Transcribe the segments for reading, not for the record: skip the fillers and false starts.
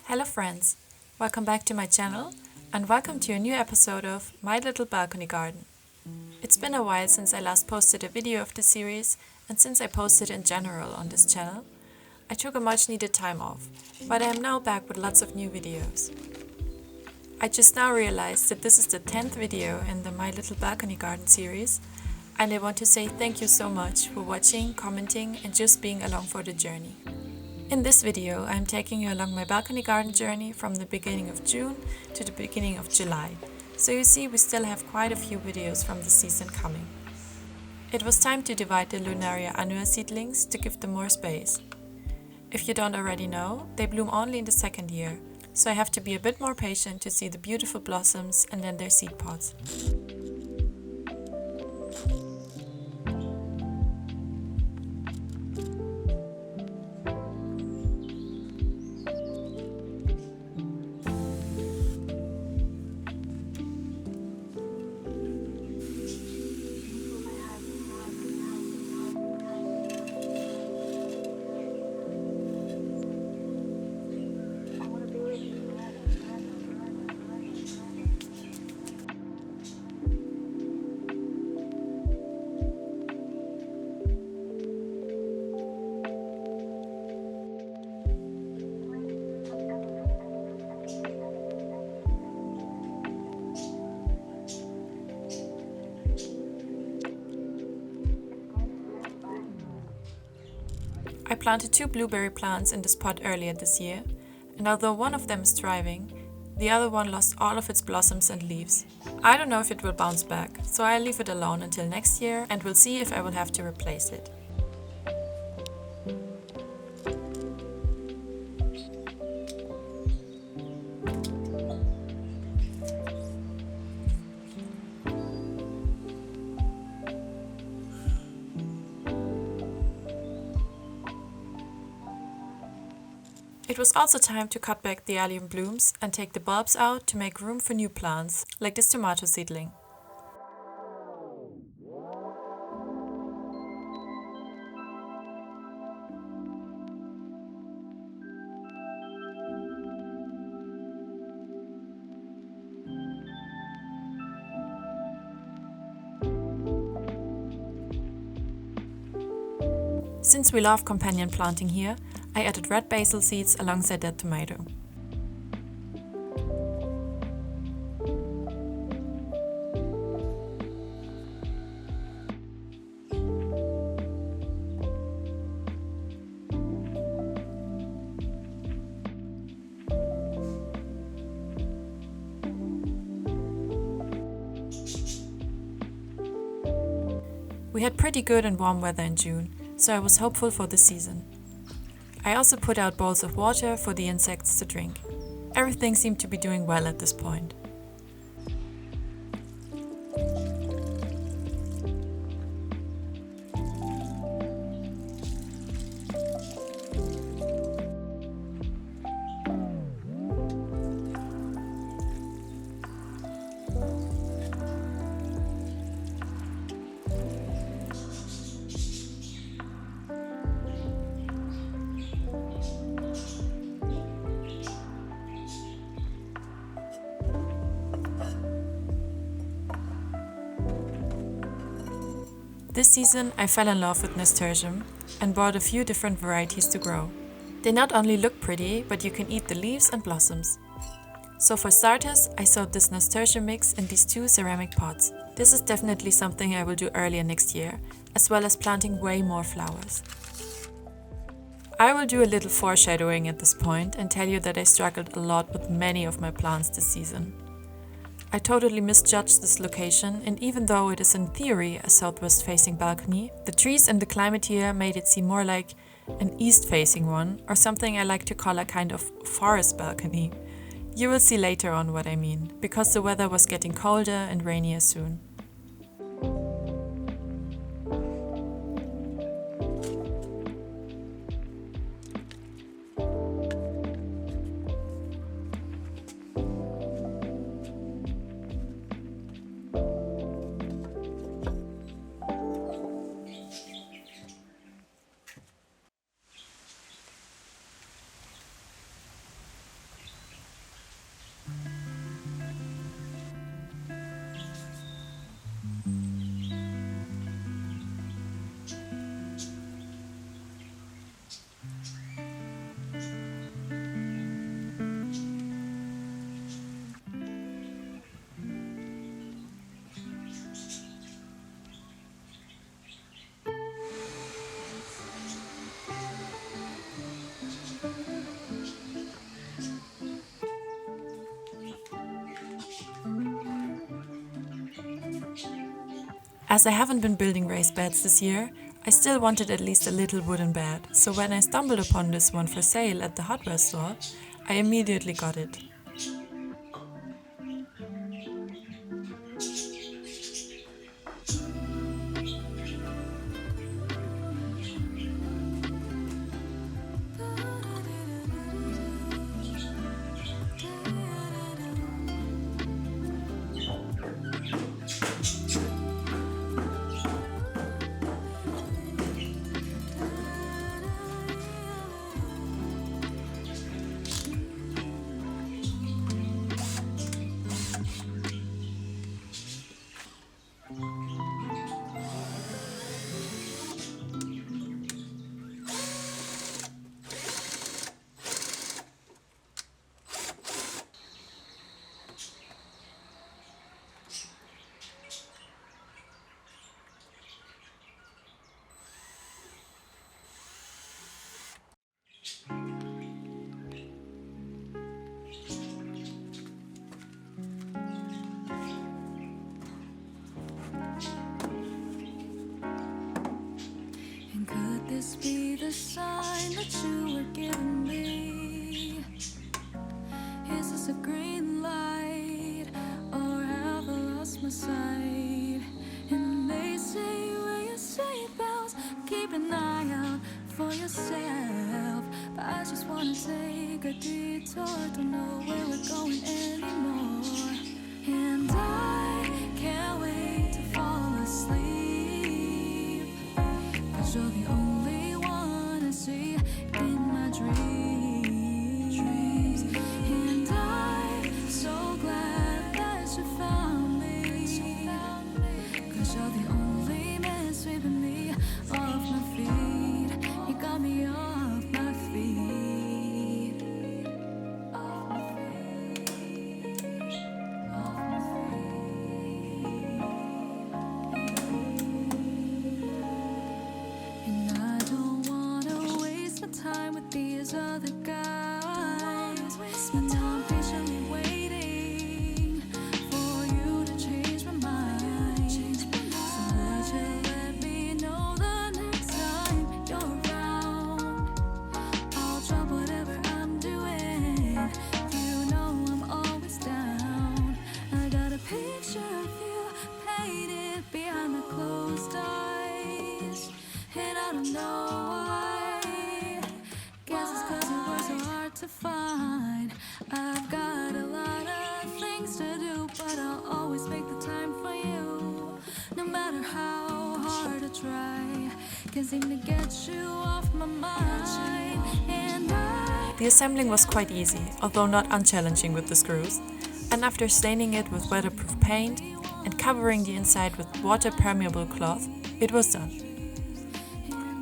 Hello friends, welcome back to my channel and welcome to a new episode of My Little Balcony Garden. It's been a while since I last posted a video of this series and since I posted in general on this channel, I took a much needed time off, but I am now back with lots of new videos. I just now realized that this is the 10th video in the My Little Balcony Garden series, and I want to say thank you so much for watching, commenting and just being along for the journey. In this video, I am taking you along my balcony garden journey from the beginning of June to the beginning of July, so you see we still have quite a few videos from the season coming. It was time to divide the Lunaria annua seedlings to give them more space. If you don't already know, they bloom only in the second year, so I have to be a bit more patient to see the beautiful blossoms and then their seed pods. I planted 2 blueberry plants in this pot earlier this year, and although one of them is thriving, the other one lost all of its blossoms and leaves. I don't know if it will bounce back, so I'll leave it alone until next year and we'll see if I will have to replace it. It was also time to cut back the allium blooms and take the bulbs out to make room for new plants, like this tomato seedling. Since we love companion planting here, I added red basil seeds alongside that tomato. We had pretty good and warm weather in June, so I was hopeful for the season. I also put out bowls of water for the insects to drink. Everything seemed to be doing well at this point. This season I fell in love with nasturtium and bought a few different varieties to grow. They not only look pretty, but you can eat the leaves and blossoms. So for starters, I sowed this nasturtium mix in these 2 ceramic pots. This is definitely something I will do earlier next year, as well as planting way more flowers. I will do a little foreshadowing at this point and tell you that I struggled a lot with many of my plants this season. I totally misjudged this location, and even though it is in theory a southwest-facing balcony, the trees and the climate here made it seem more like an east-facing one, or something I like to call a kind of forest balcony. You will see later on what I mean, because the weather was getting colder and rainier soon. As I haven't been building raised beds this year, I still wanted at least a little wooden bed, so when I stumbled upon this one for sale at the hardware store, I immediately got it. And could this be the sign that you were giving me? Is this a green light, or have I lost my sight? And they say wear your seatbelts, keep an eye out for yourself. But I just wanna take a detour, don't know where we're going anymore. And I can't wait to fall asleep, 'cause you're the only one I see in my dreams. And I'm so glad that you found me, 'cause you're the only man sweeping me off my feet. You got me off my feet. Off my feet. Off my feet. And I don't wanna waste my time with these other guys. And now I'm patiently waiting for you to change my mind. So would you let me know the next time you're around? I'll drop whatever I'm doing. You know I'm always down. I got a picture of you painted behind my closed eyes, and I don't know why. Guess it's 'cause your words are hard to find. I've got a lot of things to do, but I'll always make the time for you. No matter how hard I try, can't seem to get you off my mind. And The assembling was quite easy, although not unchallenging with the screws, and after staining it with weatherproof paint and covering the inside with water-permeable cloth, it was done.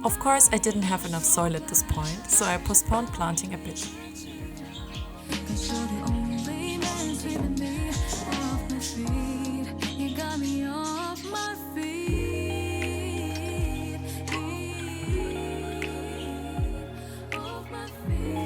Of course, I didn't have enough soil at this point, so I postponed planting a bit. 'cause you're the only man sweeping me off my feet. You got me off my feet. Off my feet.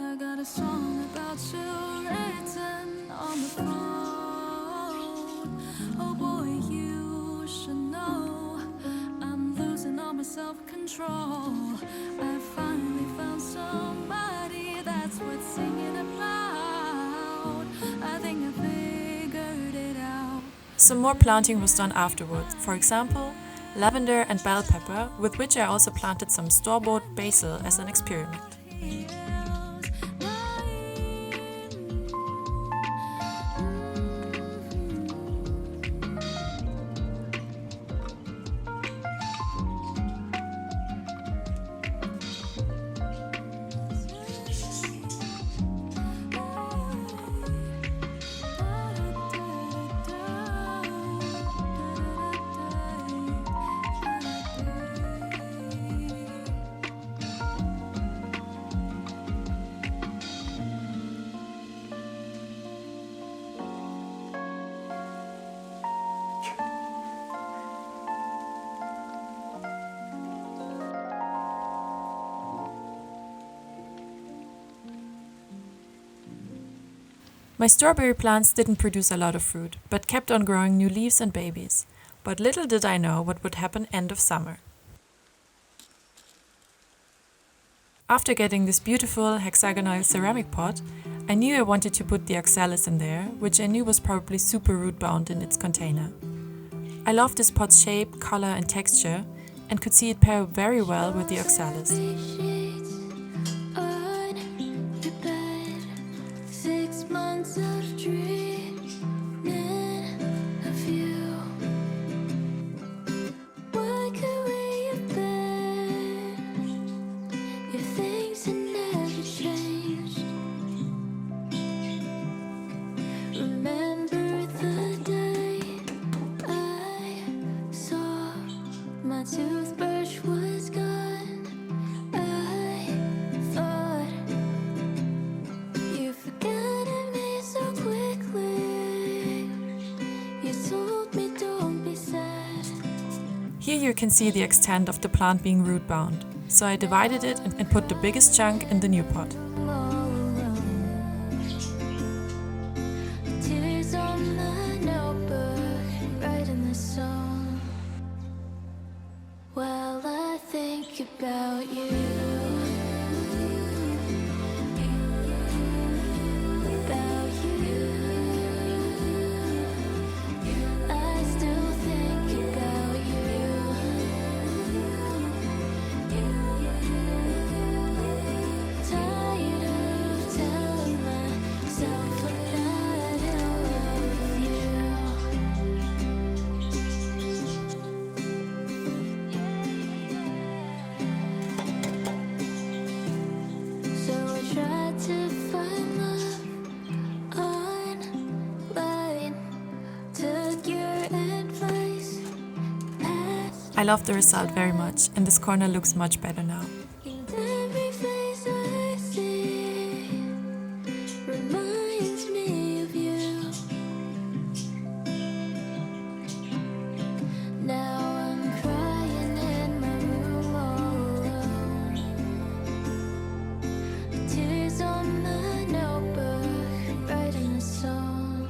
I got a song about you written on the phone. Oh boy, you should know I'm losing all my self-control. I finally found somebody that's worth singing about. I think I figured it out. Some more planting was done afterwards, for example, lavender and bell pepper, with which I also planted some store-bought basil as an experiment. My strawberry plants didn't produce a lot of fruit, but kept on growing new leaves and babies. But little did I know what would happen end of summer. After getting this beautiful hexagonal ceramic pot, I knew I wanted to put the oxalis in there, which I knew was probably super root bound in its container. I loved this pot's shape, color and texture, and could see it pair very well with the oxalis. Sheets on your bed, 6 months of dreaming of you. What could we have been if things had never changed? Remember the day I saw my toothbrush was gone. I thought you forgot me so quickly. You told me don't be sad. Here you can see the extent of the plant being root bound, so I divided it and put the biggest chunk in the new pot. Tears on the notebook, writing this song. While I think about you, about you, I still think about you. Tired of telling myself I'm not in love with you. So I tried to find love online, took your advice, passed, I love the result very much, and this corner looks much better now. and every face I see reminds me of you. Now I'm crying in my room all alone. Tears on the notebook, writing a song.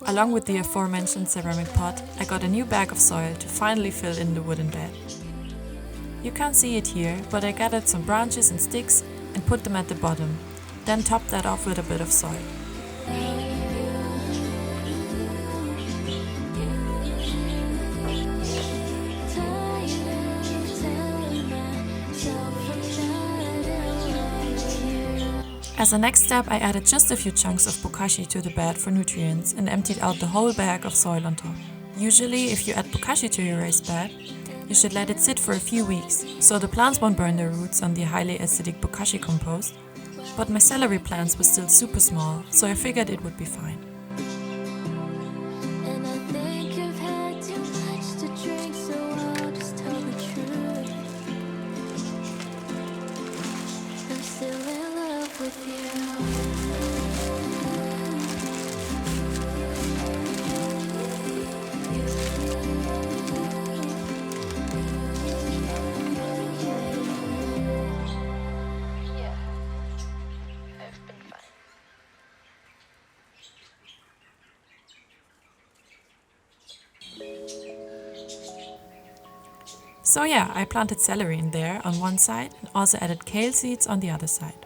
Along with the aforementioned ceramic pot, I got a new bag of soil to finally fill in the wooden bed. You can't see it here, but I gathered some branches and sticks and put them at the bottom, then topped that off with a bit of soil. As a next step, I added just a few chunks of bokashi to the bed for nutrients and emptied out the whole bag of soil on top. Usually, if you add bokashi to your raised bed, you should let it sit for a few weeks, so the plants won't burn their roots on the highly acidic bokashi compost. But my celery plants were still super small, so I figured it would be fine. And I think I've had too much to drink, so I'll just tell the truth. I'm still in love with you. So yeah, I planted celery in there on one side and also added kale seeds on the other side.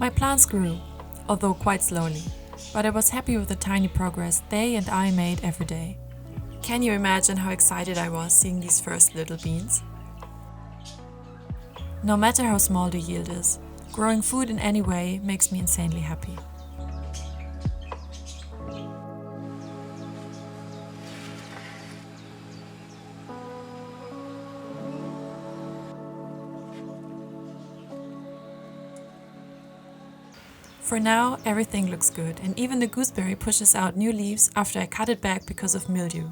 My plants grew, although quite slowly, but I was happy with the tiny progress they and I made every day. Can you imagine how excited I was seeing these first little beans? No matter how small the yield is, growing food in any way makes me insanely happy. For now, everything looks good, and even the gooseberry pushes out new leaves after I cut it back because of mildew.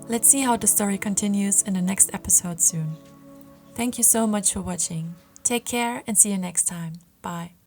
Let's see how the story continues in the next episode soon. Thank you so much for watching. Take care and see you next time. Bye.